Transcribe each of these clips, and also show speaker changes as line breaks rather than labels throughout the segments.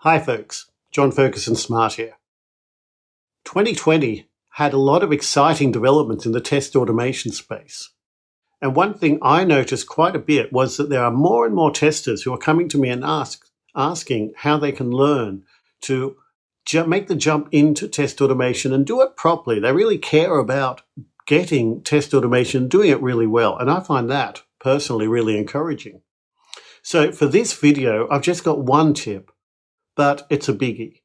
Hi folks, John Ferguson Smart here. 2020 had a lot of exciting developments in the test automation space. And one thing I noticed quite a bit was that there are more and more testers who are coming to me and asking how they can learn to make the jump into test automation and do it properly. They really care about getting test automation, doing it really well. And I find that personally really encouraging. So for this video, I've just got one tip, but it's a biggie.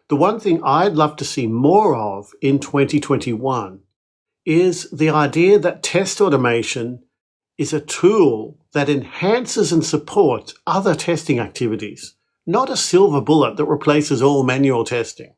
The one thing I'd love to see more of in 2021 is the idea that test automation is a tool that enhances and supports other testing activities, not a silver bullet that replaces all manual testing.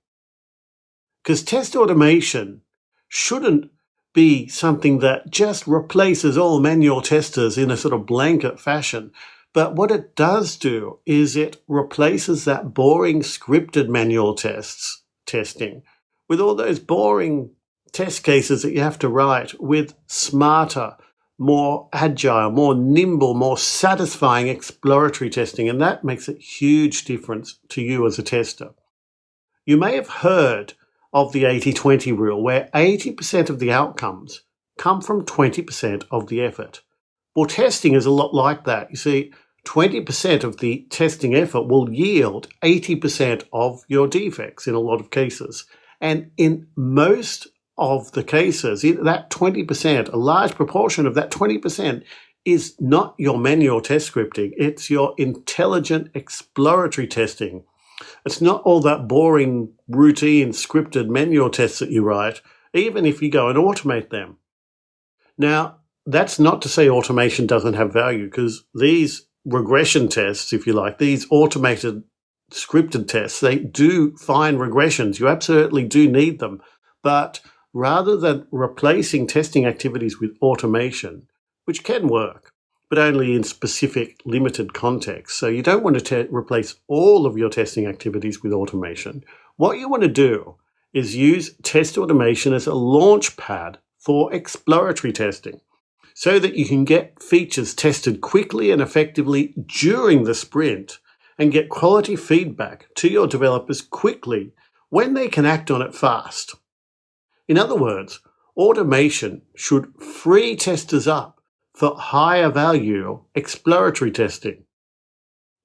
Because test automation shouldn't be something that just replaces all manual testers in a sort of blanket fashion. But what it does do is it replaces that boring scripted manual testing with all those boring test cases that you have to write with smarter, more agile, more nimble, more satisfying exploratory testing. And that makes a huge difference to you as a tester. You may have heard of the 80-20 rule, where 80% of the outcomes come from 20% of the effort. Well, testing is a lot like that. You see, 20% of the testing effort will yield 80% of your defects in a lot of cases. And in most of the cases, that 20%, a large proportion of that 20% is not your manual test scripting. It's your intelligent exploratory testing. It's not all that boring, routine, scripted manual tests that you write, even if you go and automate them. Now, that's not to say automation doesn't have value, because these regression tests, if you like, these automated scripted tests, they do find regressions. You absolutely do need them. But rather than replacing testing activities with automation, which can work, but only in specific limited contexts. So you don't want to replace all of your testing activities with automation. What you want to do is use test automation as a launch pad for exploratory testing, so that you can get features tested quickly and effectively during the sprint and get quality feedback to your developers quickly when they can act on it fast. In other words, automation should free testers up for higher value exploratory testing,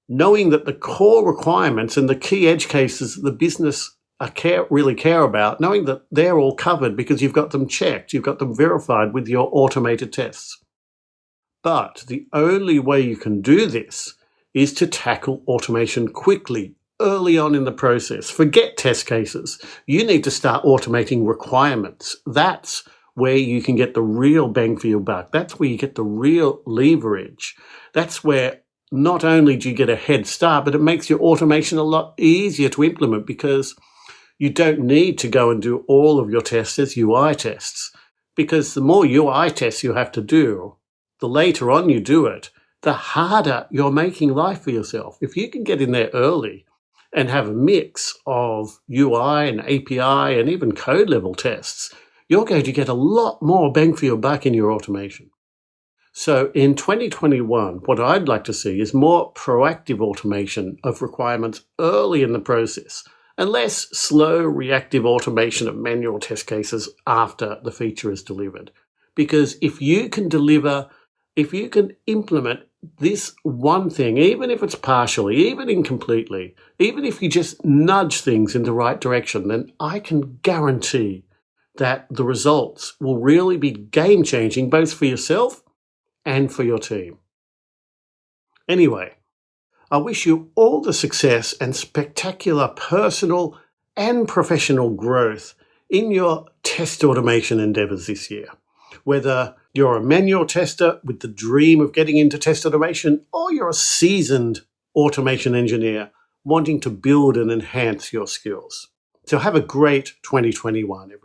knowing that the core requirements and the key edge cases that the business really care about, knowing that they're all covered because you've got them checked, you've got them verified with your automated tests. But the only way you can do this is to tackle automation quickly, early on in the process. Forget test cases. You need to start automating requirements. That's where you can get the real bang for your buck. That's where you get the real leverage. That's where not only do you get a head start, but it makes your automation a lot easier to implement, because you don't need to go and do all of your tests as UI tests, because the more UI tests you have to do, the later on you do it, the harder you're making life for yourself. If you can get in there early and have a mix of UI and API and even code level tests, you're going to get a lot more bang for your buck in your automation. So in 2021, what I'd like to see is more proactive automation of requirements early in the process, and less slow reactive automation of manual test cases after the feature is delivered. Because if you can implement this one thing, even if it's partially, even incompletely, even if you just nudge things in the right direction, then I can guarantee that the results will really be game-changing, both for yourself and for your team. Anyway, I wish you all the success and spectacular personal and professional growth in your test automation endeavors this year. Whether you're a manual tester with the dream of getting into test automation, or you're a seasoned automation engineer wanting to build and enhance your skills. So have a great 2021, everyone.